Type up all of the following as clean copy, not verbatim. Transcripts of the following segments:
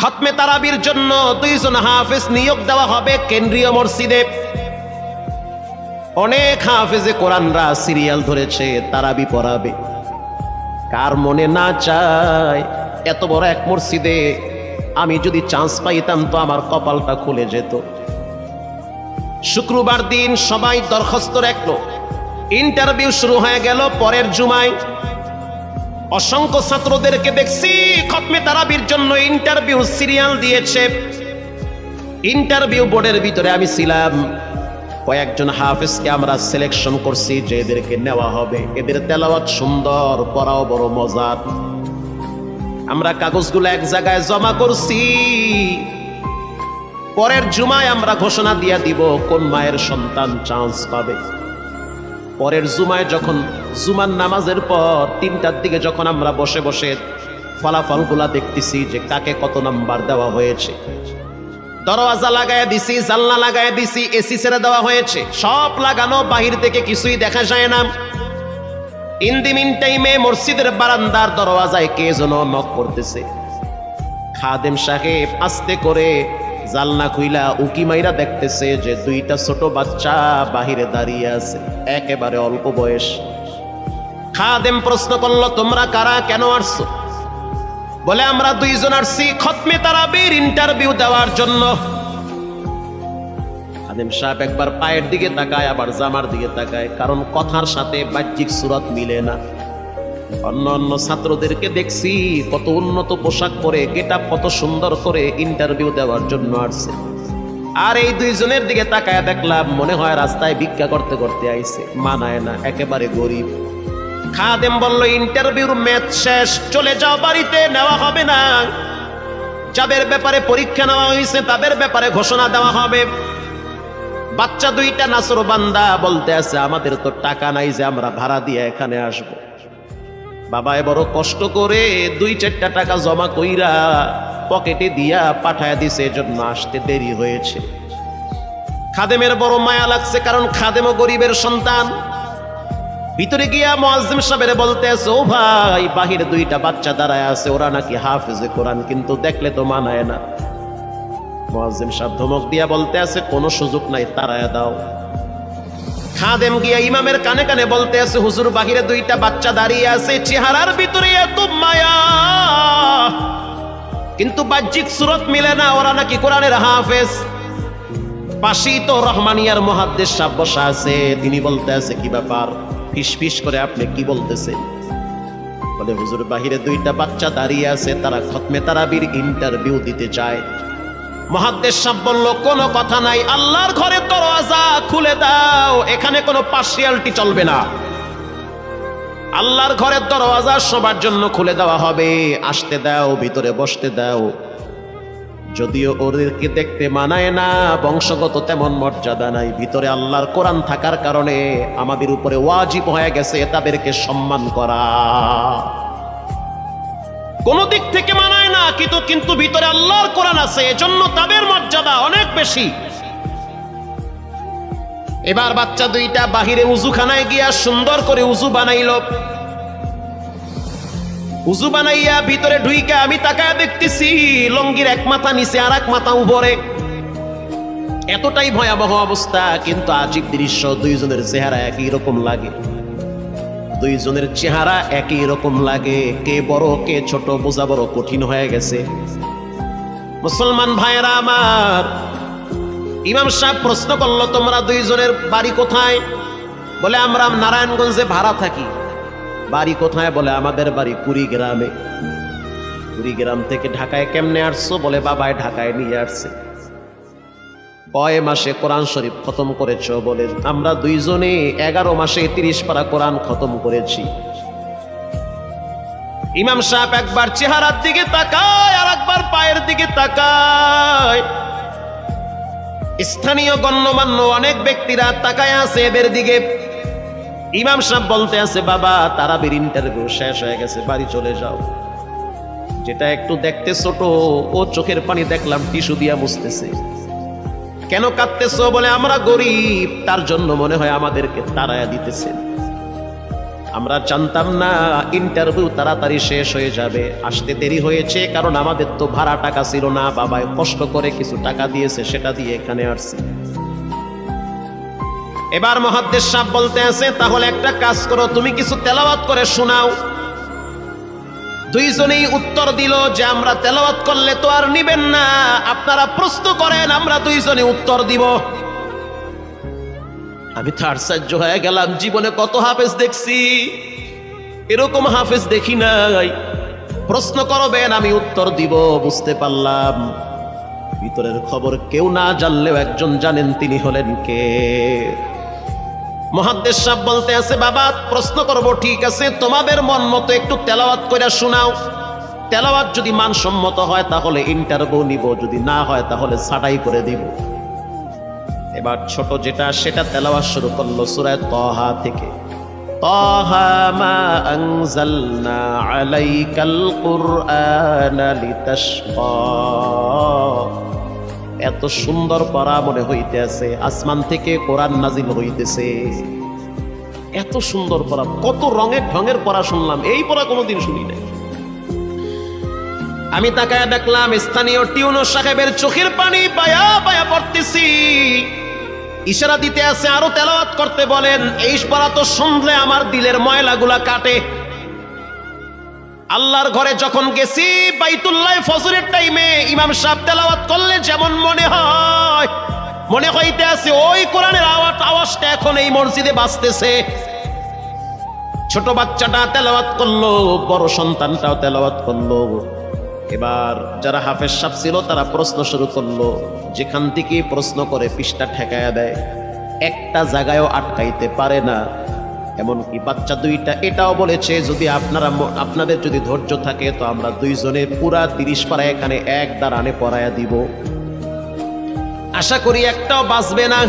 খতমে তারাবির জন্য 2 জন হাফেজ নিয়োগ দেওয়া হবে কেন্দ্রীয় মসজিদে। অনেক হাফেজে কোরআনরা সিরিয়াল ধরেছে তারাবি পড়াবে। কার মনে না চায় এত বড় এক মসজিদে আমি যদি চান্স পাইতাম তো আমার কপালটা খুলে যেত। শুক্রবার দিন সবাই দরখাস্ত রাখলো, ইন্টারভিউ শুরু হয়ে গেল। পরের জুমায় অসংখ্য ছাত্রদেরকে দেখছি খতমে তারাবির জন্য ইন্টারভিউ সিরিয়াল দিয়েছে। ইন্টারভিউ বোর্ডের ভিতরে আমি ছিলাম। কয়েকজন হাফেজকে আমরা সিলেকশন করছি যে এদেরকে নেওয়া হবে। এদের তেলাওয়াত সুন্দর, পড়াও বড় মজার। আমরা কাগজগুলো এক জায়গায় জমা করছি। পরের জুমায় আমরা ঘোষণা দিয়ে দিব কোন মায়ের সন্তান চান্স পাবে। পরের জুমায় যখন জুমার নামাজের পর 3টার দিকে যখন আমরা বসে বসে ফলাফলগুলা দেখতেছি যে কাকে কত নাম্বার দেওয়া হয়েছে, দরওয়াজা লাগায় দিছি, জানলা লাগায় দিছি, এসি ছেড়ে দেওয়া হয়েছে, সব লাগানো, বাহির থেকে কিছুই দেখা যায় না। ইন দি মিন টাইমে মসজিদের বারান্দার দরওয়াজায় কে যেন নক করতেছে। খাদেম সাহেব আস্তে করে জালনা খুইলা উকি মাইরা দেখতেছে যে 2টা ছোট বাচ্চা বাহিরে দাঁড়িয়ে আছে, একেবারে অল্প বয়স। খাদেম প্রশ্ন করলো, তোমরা কারা, কেন আসছো? বলে, আমরা 2 জন আসছি খতমে তারাবির ইন্টারভিউ দেওয়ার জন্য। খাদেম সাহেব একবার পায়ের দিকে তাকায়, আবার জামার দিকে তাকায়, কারণ কথার সাথে বাহ্যিক সুরত মিলে না। অন্য অন্য ছাত্রদেরকে দেখছি কত উন্নত পোশাক পরে, গেটআপ কত সুন্দর করে ইন্টারভিউ দেওয়ার জন্য আসছে। আর এই 2 জনের দিকে তাকায় দেখলাম মনে হয় রাস্তায় ভিক্ষা করতে করতে আইছে, মানায় না, একেবারে গরিব। খাদেম বলল, ইন্টারভিউর ম্যাচ শেষ, চলে যাও বাড়িতে, নেওয়া হবে না। যাদের ব্যাপারে পরীক্ষা নেওয়া হয়েছে তাদের ব্যাপারে ঘোষণা দেওয়া হবে। বাচ্চা 2টা নাসরবান্দা বলতে আছে, আমাদের তো টাকা নাই যে আমরা ভাড়া দিয়ে এখানে আসব। বাবায় বড় কষ্ট করে 2-4টা টাকা জমা কইরা পকেটে দিয়া পাঠায় দিছে, এজন্য আসতে দেরি হয়েছে। খাদেমের বড় মায়া লাগছে, কারণ খাদেমও গরিবের সন্তান। ভিতরে গিয়া মুয়াজ্জিম সাহেবের বলতে আছে, ও ভাই, বাহিরে 2টা বাচ্চা দাঁড়ায় আছে, ওরা নাকি হাফেজে কোরআন, কিন্তু দেখলে তো মানায় না। মুয়াজ্জিম সাহেব ধমক দিয়া বলতে আছে, কোনো সুযোগ নাই, তাড়ায়া দাও। খাদেম গিয়া ইমামের কানে কানে বলতে আছে, হুজুর, বাহিরে 2টা বাচ্চা দাঁড়িয়ে আছে, চেহারার ভিতরে এত মায়া, কিন্তু বাহ্যিক সুরত মিলে না, ওরা নাকি কোরআনের হাফেজ। পাশেই তো রহমানিয়ার মুহাদ্দিস সাহেব বসা আছে, তিনি বলতে আছে, কি ব্যাপার, ফিসফিস করে আপনি কি বলতেছেন? বলে, হুজুর, বাহিরে 2টা বাচ্চা দাঁড়িয়ে আছে, তারা খতমে তারাবির ইন্টারভিউ দিতে চায়। মুহাদ্দিস সাহেব বলল, কোনো কথা নাই, আল্লাহর ঘরের দরওয়াজা খুলে দাও, এখানে কোনো পার্সিয়ালিটি চলবে না। আল্লাহর ঘরের দরওয়াজা সবার জন্য খুলে দেওয়া হবে, আসতে দাও, ভিতরে বসতে দাও। যদিও ওদেরকে দেখতে মানায় না, বংশগত তেমন মর্যাদা নাই, ভিতরে আল্লাহর কোরআন থাকার কারণে আমাদের উপরে ওয়াজিব হয়ে গেছে তাদেরকে সম্মান করা। কোন দিক থেকে মানায় না, কিন্তু ভিতরে আল্লাহর কোরআন আছে, এজন্য তাদের মর্যাদা অনেক বেশি। এবার বাচ্চা 2টা বাহিরে উজুখানায় গিয়া সুন্দর করে উজু বানাইল। উজু বানাইয়া ভিতরে ঢুইকা আমি তাকায় দেখতেছি লঙ্গির এক মাথা নিচে আর এক মাথা উপরে, এতটাই ভয়াবহ অবস্থা। কিন্তু আজীব দৃশ্য, 2 জনের চেহারা একই রকম লাগে। 2 জনের চেহারা একই রকম লাগে, কে বড় কে ছোট বোঝা বড় কঠিন হয়ে গেছে। মুসলমান ভাইয়েরা আমার, ইমাম সাহেব প্রশ্ন করলো, তোমরা 2 জনের বাড়ি কোথায়? বলে, আমরা নারায়ণগঞ্জে ভাড়া থাকি। বাড়ি কোথায়? বলে, আমাদের বাড়ি কুড়িগ্রামে। কুড়িগ্রাম থেকে ঢাকায় কেমনে আসছো? বলে, বাবায় ঢাকায় নিয়ে আসছে। কয় মাসে কোরআন শরীফ খতম করেছ? বলে, আমরা 2 জনে 11 মাসে 30 পারা কোরআন খতম করেছি। ইমাম সাহেব একবার চেহারার দিকে তাকায় আর একবার পায়ের দিকে তাকায়। স্থানীয় গণ্যমান্য অনেক ব্যক্তিরা তাকায় আছে এদের দিকে। ইমাম সাহেব বলতে আছে, বাবা, তারাবির ইন্টারভিউ শেষ হয়ে গেছে, বাড়ি চলে যাও। যেটা একটু দেখতে ছোট, ও চোখের পানি দেখলাম টিস্যু দিয়া মুছতেছে। কেন কাঁদতেছো? বলে, আমরা গরিব, তার জন্য মনে হয় আমাদেরকে তাড়ায়া দিতেছেন। আমরা জানতাম না ইন্টারভিউ তাড়াতাড়ি শেষ হয়ে যাবে, আসতে দেরি হয়েছে কারণ আমাদের তো ভাড়া টাকা ছিল না, বাবাই কষ্ট করে কিছু টাকা দিয়েছে, সেটা দিয়ে এখানে আসছি। এবার মুহাদ্দিস সাহেব বলতে আছে, তাহলে একটা কাজ করো, তুমি কিছু তেলাওয়াত করে শোনাও। দুইজনেই উত্তর দিল যে আমরা তেলাওয়াত করলে তো আর নিবেন না, আপনারা প্রশ্ন করেন, আমরা দুইজনে উত্তর দিব। আমি তো আশ্চর্য হয়ে গেলাম, জীবনে কত হাফেজ দেখছি, এরকম হাফেজ দেখি নাই। প্রশ্ন করবেন, আমি উত্তর দিব। বুঝতে পারলাম ভিতরের খবর কেউ না জানলেও একজন জানেন, তিনি হলেন কে? মুহাদ্দিস সাহেব বলতে আছে, বাবা প্রশ্ন করব, ঠিক আছে, তোমাদের মন মতো একটু তেলাওয়াত করে শোনাও। তেলাওয়াত যদি মানসম্মত হয় তাহলে ইন্টারভিউ নিব, যদি না হয় তাহলে ছাঁটাই করে দিব। এবার ছোট যেটা সেটা তেলাওয়াত শুরু করলো সূরা তাহা থেকে। তাহা মা আনজালনা আলাইকাল কুরআনা লিতাশকা। এত সুন্দর পড়া মনে হইতে আছে, আসমান থেকে কোরআন নাজিল হইতেছে। এত সুন্দর পড়া, কত রঙের ঢঙের পড়া শুনলাম, এই পড়া কোনোদিন শুনি নাই। আমি তাকায় দেখলাম স্থানীয় টিউনো সাহেবের চোখের পানি বায়া বায়া পড়তেছি। ইশারা দিতে আছে আরো তেলাওয়াত করতে বলেন। এই পড়া তো শুনলে আমার দিলের ময়লাগুলা কাটে। আল্লাহর ঘরে যখন গেছি বাইতুল্লাহ ফজরের টাইমে ইমাম সাহেব তেলাওয়াত করলে যেমন মনে হয়, মনে হইতে আছে ওই কোরআনের আওয়াজটা এখন এই মসজিদে বাজতেছে। ছোট বাচ্চাটা তেলাওয়াত করলো, বড় সন্তানটাও তেলাওয়াত করলো। এবার যারা হাফেজ সাহেব ছিল তারা প্রশ্ন শুরু করলো। যেখান থেকে প্রশ্ন করে পৃষ্ঠা ঠেকায়া দেয়, একটা জায়গায়ও আটকাইতে পারে না। এমনকি বাচ্চা দুইটা এটাও বলেছে, যদি আপনাদের যদি ধৈর্য থাকে তো আমরা দুইজনে পুরা 30 পারা এখানে এক দাঁড়ানে পড়ায়া দিব, আশা করি একটাও বাঁচবে না।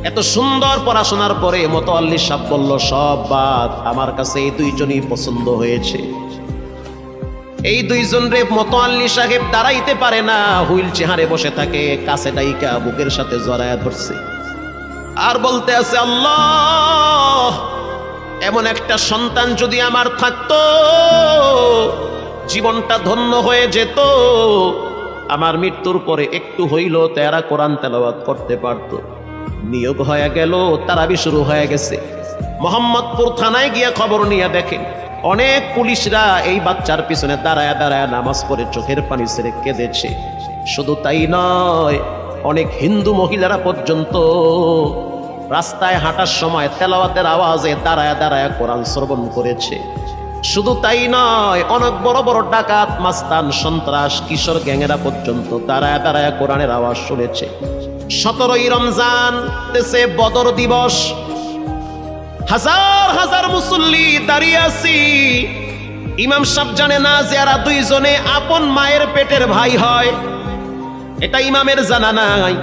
এত সুন্দর পড়াশোনার পরে মোতাওয়াল্লি সাহেব বলল, সব বাদ, আমার কাছে এই দুইজনই পছন্দ হয়েছে। এই দুইজন রে মোতাওয়াল্লি সাহেব দাঁড়াইতে পারে না, হুইল চেয়ারে বসে থাকে, কাছে ডাইকা বুকের সাথে জড়ায়া ধরছে আর বলতে আছে, আল্লাহ এমন একটা সন্তান যদি আমার থাকতো, জীবনটা ধন্য হয়ে যেত। আমার মৃত্যুর পরে একটু হইল তেরা কোরআন তেলাওয়াত করতে পারতো। নিয়োগ হয়ে গেল, তারাবি শুরু হয়ে গেছে। মোহাম্মদপুর থানায় গিয়ে খবর নিয়ে দেখেন অনেক পুলিশরা এই বাচ্চার পিছনে দাঁড়ায় দাঁড়ায় নামাজ পড়ে চোখের পানি ছেড়ে কেঁদেছে। শুধু তাই নয়, অনেক হিন্দু মহিলারা পর্যন্ত রাস্তায় হাঁটার সময় তেলাওয়াতের আওয়াজে দাঁড়ায় দাঁড়ায় কোরআন শ্রবণ করেছে। শুধু তাই নয়, অনেক বড় বড় ডাকাত, মাস্তান, সন্ত্রাস, কিশোর গ্যাংয়েরা পর্যন্ত দাঁড়ায় দাঁড়ায় কোরআনের আওয়াজ শুনেছে। 17ই রমজান দেশে বদর দিবস, হাজার হাজার মুসল্লি দাঁড়িয়ে আছি। ইমাম সাহেব জানে না যে এরা দুইজনে আপন মায়ের পেটের ভাই হয়, এটা ইমামের জানা নাই।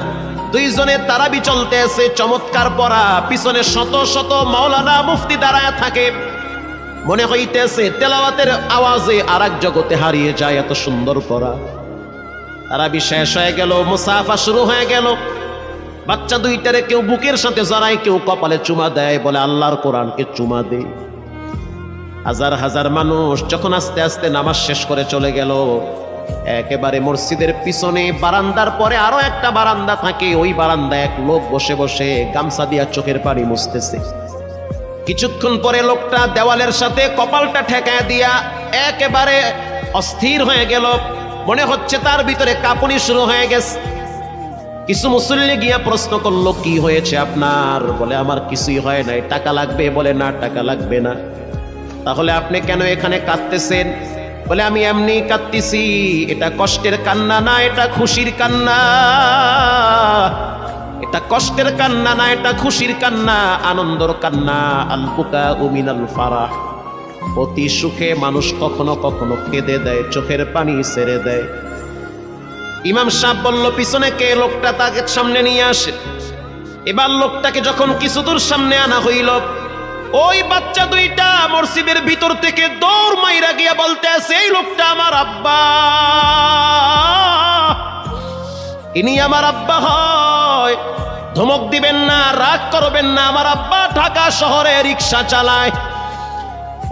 দুইজনে তারাবি চলতে আছে, চমৎকার পড়া, পিছনে শত শত মাওলানা মুফতি দাঁড়ায় থাকে। মনে হইতেছে তেলাওয়াতের আওয়াজে আর এক জগতে হারিয়ে যায়, এত সুন্দর পড়া। তারাবি শেষ হয়ে গেল, মুসাফা শুরু হয়ে গেল। বাচ্চা দুইটারে কেউ বুকের সাথে জড়ায়, কেউ কপালে চুমা দেয়, বলে আল্লাহর কোরআনকে চুমা দে। হাজার হাজার মানুষ যখন আস্তে আস্তে নামাজ শেষ করে চলে গেল, একেবারে মসজিদের পিছনে বারান্দার পরে আরো একটা বারান্দা থাকে, ওই বারান্দায় এক লোক বসে বসে গামছা দিয়া চোখের পানি মুছতেছে। কিছুক্ষণ পরে লোকটা দেওয়ালের সাথে কপালটা ঠেকায় দিয়া একেবারে অস্থির হয়ে গেল। মনে হচ্ছে তার ভিতরে কাঁপুনি শুরু হয়ে গেছে। কিছু মুসল্লি গিয়া প্রশ্ন করলো, কি হয়েছে আপনার? বলে আমার কিছুই হয় নাই। টাকা লাগবে? বলে না, টাকা লাগবে না। তাহলে আপনি কেন এখানে কাঁদতেছেন? বলে আমি এমনি কাঁদতেছি, এটা কষ্টের কান্না না, এটা খুশির কান্না। এটা কষ্টের কান্না না, এটা খুশির কান্না, আনন্দর কান্না। আল বুকাউ মিনাল ফারাহ। অতি সুখে মানুষ কখনো কখনো কেঁদে দেয়, চোখের পানি ছেড়ে দেয়। ইমাম সাহেব বলল, পিছনে কে? লোকটা তাকে সামনে নিয়ে আসে। এবার লোকটাকে যখন কিছু দূর সামনে আনা হইল, ওই বাচ্চা দুইটা মসজিদের ভিতর থেকে দৌড় মাইরা গিয়া বলতে আছে, এই লোকটা আমার আব্বা, ইনি আমার আব্বা হয়। ধমক দিবেন না, রাগ করবেন না, আমার আব্বা ঢাকা শহরে রিক্সা চালায়।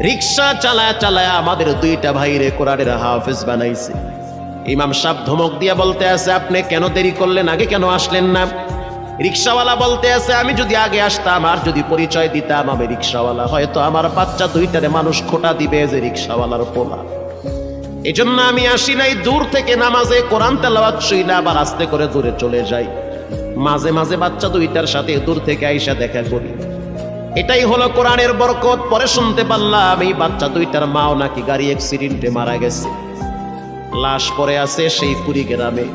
রিক্সা চালায় চালায় আমাদের দুইটা ভাইরে কোরআনের হাফেজ বানাইছে। ইমাম সাহেব ধমক দিয়া বলতে আছে, আপনি কেন দেরি করলেন, আগে কেন আসলেন না? রিক্সাওয়ালা বলতে আছে, আমি যদি আগে আসতাম আর যদি পরিচয় দিতাম আমি রিক্সাওয়ালা, হয়তো আমার বাচ্চা দুইটারে মানুষ খোটা দিবে যে রিক্সাওয়ালার পোলা। এজন্য আমি আসি নাই, দূর থেকে নামাজে কোরআন তেলাওয়াত শুইনা আবার আস্তে করে দূরে চলে যাই। মাঝে মাঝে বাচ্চা দুইটার সাথে দূর থেকে আইসা দেখা করি। এটাই হলো কোরআনের বরকত। পরে শুনতে পারলাম এই বাচ্চা দুইটার মাও নাকি গাড়ি অ্যাক্সিডেন্টে মারা গেছে, লাশ পড়ে আছে সেই কুড়িগ্রামে।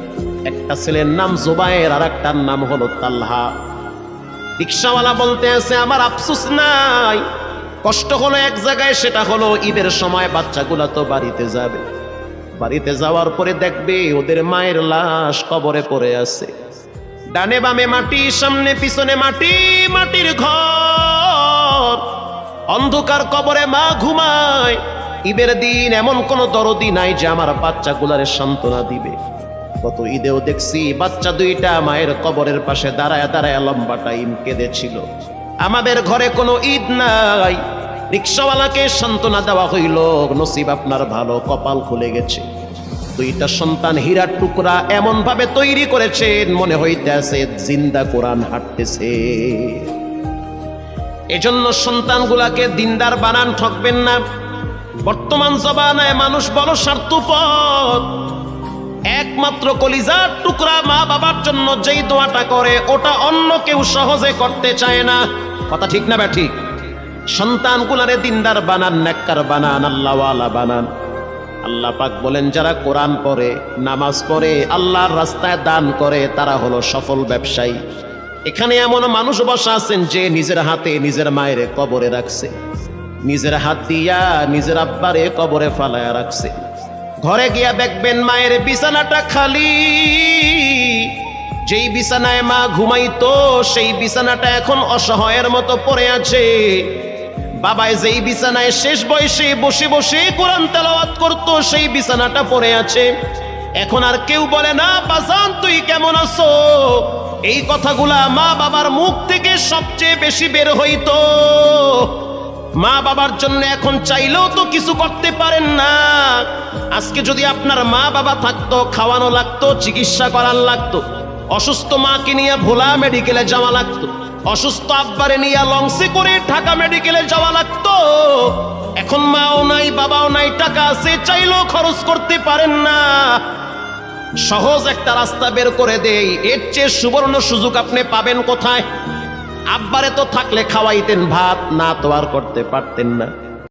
একটা ছেলের নাম জুবায়ের আর একটার নাম হলো তালহা। রিক্সাওয়ালা বলতে আছে, আমার আফসোস নাই, কষ্ট হলো এক জায়গায়, সেটা হলো ঈদের সময় বাচ্চাগুলা তো বাড়িতে যাবে, বাড়িতে যাওয়ার পরে দেখবে ওদের মায়ের লাশ কবরে পড়ে আছে, ডানে বামে মাটি, সামনে পিছনে মাটি, মাটির ঘর, অন্ধকার কবরে মা ঘুমায়। ঈদের দিন এমন কোন দরদি নাই যে আমার বাচ্চাগুলারে সান্ত্বনা দিবে। গত ঈদেও দেখছি বাচ্চা দুইটা মায়ের কবরের পাশে দাঁড়ায় দাঁড়ায় লম্বা টাইম কেঁদেছিল। আমাদের ঘরে কোনো ঈদ নাই, রিক্সাওয়ালাকে সান্ত্বনা দেওয়া হইল, নসিব আপনার ভালো, কপাল খুলে গেছে। দুইটা সন্তান হীরার টুকরা এমন ভাবে তৈরি করেছেন মনে হইতেছে জিন্দা কোরআন হাঁটতেছে। এজন্য সন্তানগুলাকে দিনদার বানান, ঠকবেন না। বর্তমান জমানায় মানুষ বড় স্বার্থপর। একমাত্র কলিজার টুকরা মা বাবার জন্য যেই দোয়াটা করে ওটা অন্য কেউ সহজে করতে চায় না। কথা ঠিক না ঠিক? সন্তানগুলারে দিনদার বানান, নেককার বানান, আল্লাহওয়ালা বানান। আল্লাহ পাক বলেন, যারা কোরআন পড়ে, নামাজ পড়ে, আল্লাহর রাস্তায় দান করে, তারা হলো সফল ব্যবসায়ী। এখানে এমন মানুষ বসা আছেন যে নিজের হাতে নিজের মায়ের কবরে রাখছে, নিজের হাত দিয়া নিজের আব্বারে কবরে ফালায়া রাখছে। ঘরে গিয়া দেখবেন মায়ের বিছানাটা খালি। যেই বিছানায় মা ঘুমাইতো সেই বিছানাটা এখন অসহায়ের মতো পড়ে আছে। বাবায় যেই বিছানায় শেষ বয়সে বসে বসে কোরআন তেলাওয়াত করতো সেই বিছানাটা পড়ে আছে। এখন আর কেউ বলে না, বাজান তুই কেমন আছো? এই কথাগুলা মা বাবার মুখ থেকে সবচেয়ে বেশি বের হইতো। মা বাবার জন্য এখন চাইলেও তো কিছু করতে পারেন না। আজকে যদি আপনার মা বাবা থাকতো, খাওয়ানো লাগতো, চিকিৎসা করার লাগতো, অসুস্থ মাকে নিয়ে ভোলা মেডিকেলে যাওয়া লাগতো, অসুস্থ আব্বারে নিয়ে লঞ্চে করে ঢাকা মেডিকেলে যাওয়া লাগতো। এখন মাও নাই, বাবাও নাই, টাকা আছে, চাইলেও খরচ করতে পারেন না। সহজ একটা রাস্তা বের করে দেই, এর চেয়ে সুবর্ণ সুযোগ আপনি পাবেন কোথায়? আব্বারে তো থাকলে খাওয়াইতেন ভাত, না তো আর করতে পারতেন না।